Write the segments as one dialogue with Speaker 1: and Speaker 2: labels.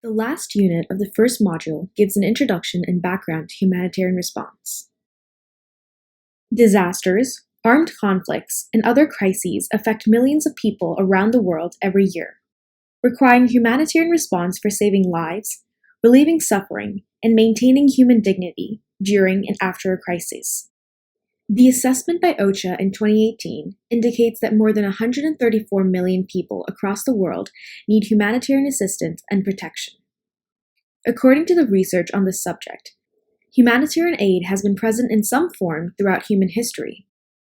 Speaker 1: The last unit of the first module gives an introduction and background to humanitarian response. Disasters, armed conflicts, and other crises affect millions of people around the world every year, requiring humanitarian response for saving lives, relieving suffering, and maintaining human dignity during and after a crisis. The assessment by OCHA in 2018 indicates that more than 134 million people across the world need humanitarian assistance and protection. According to the research on this subject, humanitarian aid has been present in some form throughout human history,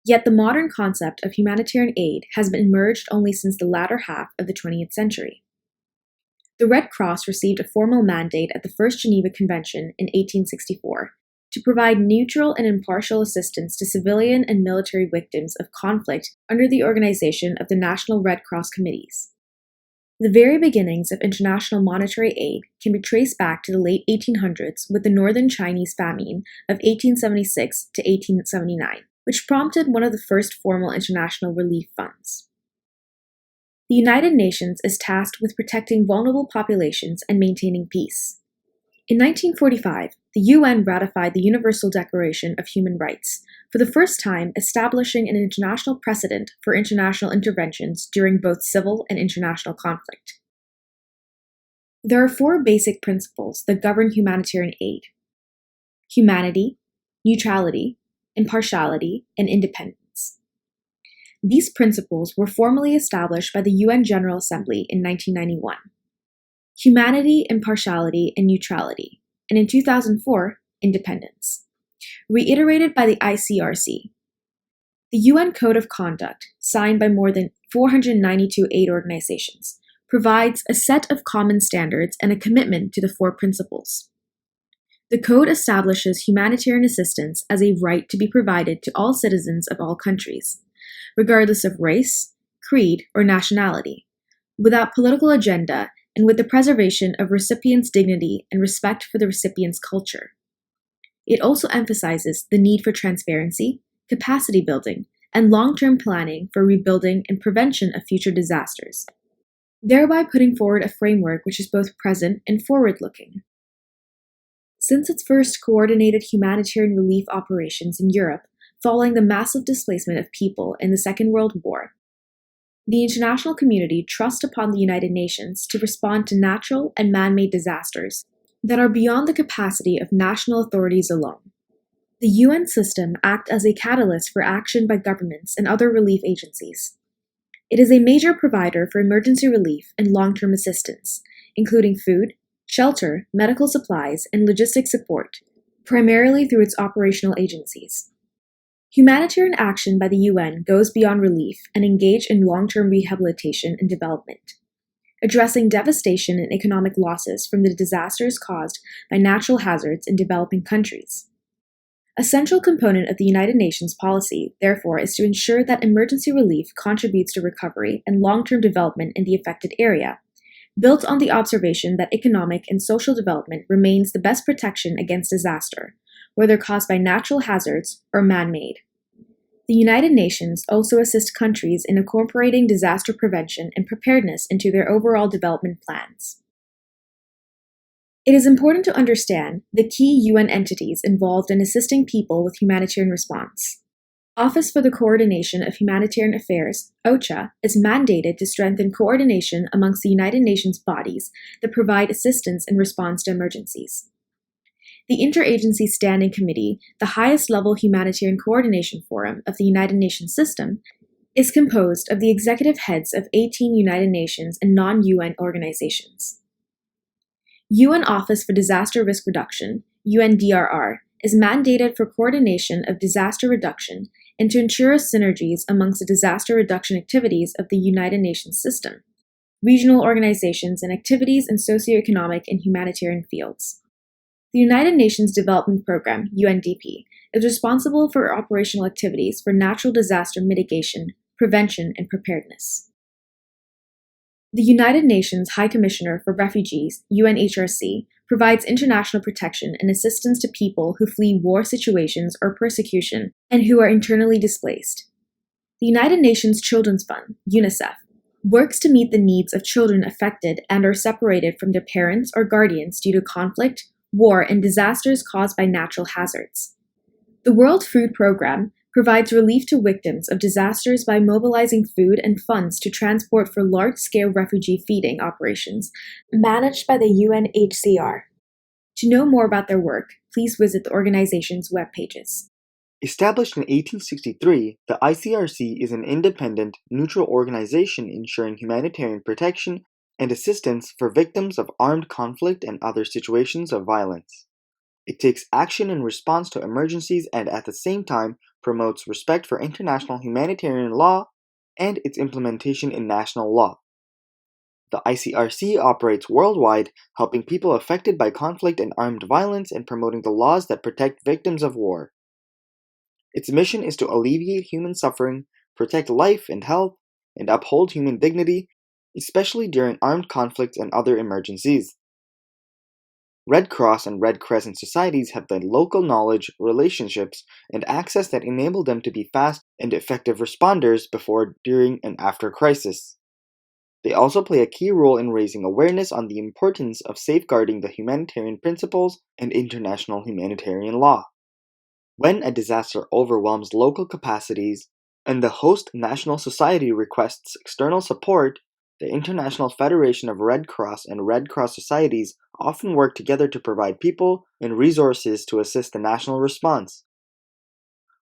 Speaker 1: yet the modern concept of humanitarian aid has been emerged only since the latter half of the 20th century. The Red Cross received a formal mandate at the First Geneva Convention in 1864 to provide neutral and impartial assistance to civilian and military victims of conflict under the organization of the National Red Cross Committees. The very beginnings of international monetary aid can be traced back to the late 1800s with the Northern Chinese famine of 1876 to 1879, which prompted one of the first formal international relief funds. The United Nations is tasked with protecting vulnerable populations and maintaining peace. In 1945, the UN ratified the Universal Declaration of Human Rights, for the first time establishing an international precedent for international interventions during both civil and international conflict. There are four basic principles that govern humanitarian aid: humanity, neutrality, impartiality, and independence. These principles were formally established by the UN General Assembly in 1991. Humanity, impartiality, and neutrality, and in 2004, independence, reiterated by the ICRC. The UN Code of Conduct, signed by more than 492 aid organizations, provides a set of common standards and a commitment to the four principles. The Code establishes humanitarian assistance as a right to be provided to all citizens of all countries, regardless of race, creed, or nationality, without political agenda and with the preservation of recipients' dignity and respect for the recipient's culture. It also emphasizes the need for transparency, capacity building, and long-term planning for rebuilding and prevention of future disasters, thereby putting forward a framework which is both present and forward-looking. Since its first coordinated humanitarian relief operations in Europe following the massive displacement of people in the Second World War, the international community trusts upon the United Nations to respond to natural and man-made disasters that are beyond the capacity of national authorities alone. The UN system acts as a catalyst for action by governments and other relief agencies. It is a major provider for emergency relief and long-term assistance, including food, shelter, medical supplies, and logistic support, primarily through its operational agencies. Humanitarian action by the UN goes beyond relief and engages in long-term rehabilitation and development, addressing devastation and economic losses from the disasters caused by natural hazards in developing countries. A central component of the United Nations policy, therefore, is to ensure that emergency relief contributes to recovery and long-term development in the affected area, built on the observation that economic and social development remains the best protection against disaster, whether caused by natural hazards or man-made. The United Nations also assists countries in incorporating disaster prevention and preparedness into their overall development plans. It is important to understand the key UN entities involved in assisting people with humanitarian response. Office for the Coordination of Humanitarian Affairs, OCHA, is mandated to strengthen coordination amongst the United Nations bodies that provide assistance in response to emergencies. The Interagency Standing Committee, the highest-level humanitarian coordination forum of the United Nations system, is composed of the executive heads of 18 United Nations and non-UN organizations. UN Office for Disaster Risk Reduction, UNDRR, is mandated for coordination of disaster reduction and to ensure synergies amongst the disaster reduction activities of the United Nations system, regional organizations, and activities in socioeconomic and humanitarian fields. The United Nations Development Programme, UNDP, is responsible for operational activities for natural disaster mitigation, prevention, and preparedness. The United Nations High Commissioner for Refugees, UNHRC, provides international protection and assistance to people who flee war situations or persecution and who are internally displaced. The United Nations Children's Fund, UNICEF, works to meet the needs of children affected and or separated from their parents or guardians due to conflict, war, and disasters caused by natural hazards. The World Food Programme provides relief to victims of disasters by mobilizing food and funds to transport for large-scale refugee feeding operations managed by the UNHCR. To know more about their work, please visit the organization's web pages.
Speaker 2: Established in 1863, the ICRC is an independent, neutral organization ensuring humanitarian protection and assistance for victims of armed conflict and other situations of violence. It takes action in response to emergencies and at the same time promotes respect for international humanitarian law and its implementation in national law. The ICRC operates worldwide, helping people affected by conflict and armed violence and promoting the laws that protect victims of war. Its mission is to alleviate human suffering, protect life and health, and uphold human dignity, especially during armed conflicts and other emergencies. Red Cross and Red Crescent societies have the local knowledge, relationships, and access that enable them to be fast and effective responders before, during, and after crisis. They also play a key role in raising awareness on the importance of safeguarding the humanitarian principles and international humanitarian law. When a disaster overwhelms local capacities and the host national society requests external support, the International Federation of Red Cross and Red Cross societies often work together to provide people and resources to assist the national response.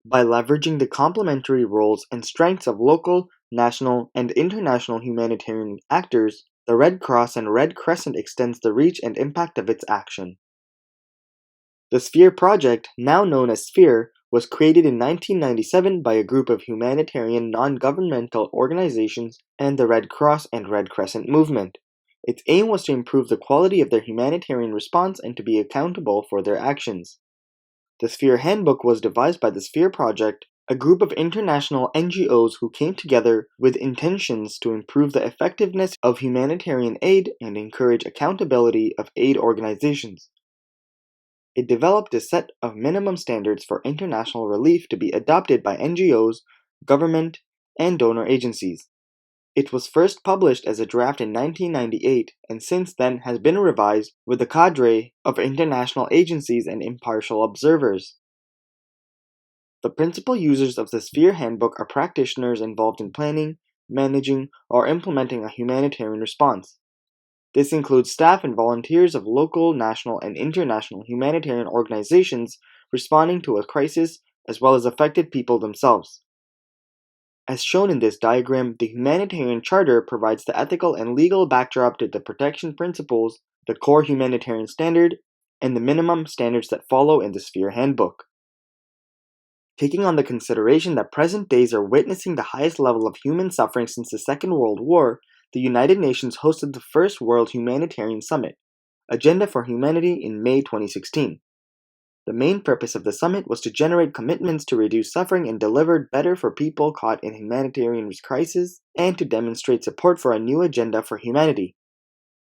Speaker 2: By leveraging the complementary roles and strengths of local, national, and international humanitarian actors, the Red Cross and Red Crescent extends the reach and impact of its action. The SPHERE project, now known as SPHERE, was created in 1997 by a group of humanitarian non-governmental organizations and the Red Cross and Red Crescent movement. Its aim was to improve the quality of their humanitarian response and to be accountable for their actions. The SPHERE Handbook was devised by the SPHERE project, a group of international NGOs who came together with intentions to improve the effectiveness of humanitarian aid and encourage accountability of aid organizations. It developed a set of minimum standards for international relief to be adopted by NGOs, government, and donor agencies. It was first published as a draft in 1998 and since then has been revised with a cadre of international agencies and impartial observers. The principal users of the SPHERE Handbook are practitioners involved in planning, managing, or implementing a humanitarian response. This includes staff and volunteers of local, national, and international humanitarian organizations responding to a crisis, as well as affected people themselves. As shown in this diagram, the Humanitarian Charter provides the ethical and legal backdrop to the protection principles, the core humanitarian standard, and the minimum standards that follow in the SPHERE Handbook. Taking on the consideration that present days are witnessing the highest level of human suffering since the Second World War, the United Nations hosted the first World Humanitarian Summit, Agenda for Humanity, in May 2016. The main purpose of the summit was to generate commitments to reduce suffering and deliver better for people caught in humanitarian crisis, and to demonstrate support for a new agenda for humanity.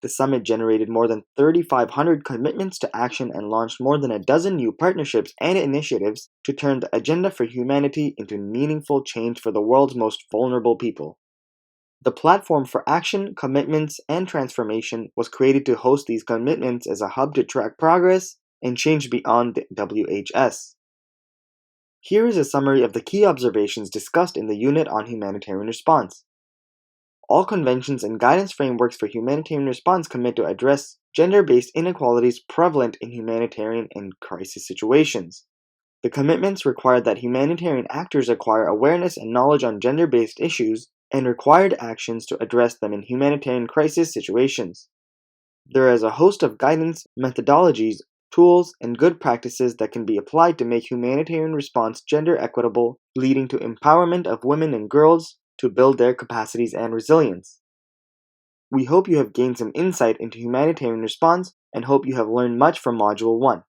Speaker 2: The summit generated more than 3,500 commitments to action and launched more than a dozen new partnerships and initiatives to turn the agenda for humanity into meaningful change for the world's most vulnerable people. The platform for action, commitments, and transformation was created to host these commitments as a hub to track progress and change beyond the WHS. Here is a summary of the key observations discussed in the Unit on Humanitarian Response. All conventions and guidance frameworks for humanitarian response commit to address gender-based inequalities prevalent in humanitarian and crisis situations. The commitments require that humanitarian actors acquire awareness and knowledge on gender-based issues and required actions to address them in humanitarian crisis situations. There is a host of guidance, methodologies, tools, and good practices that can be applied to make humanitarian response gender equitable, leading to empowerment of women and girls to build their capacities and resilience. We hope you have gained some insight into humanitarian response and hope you have learned much from Module 1.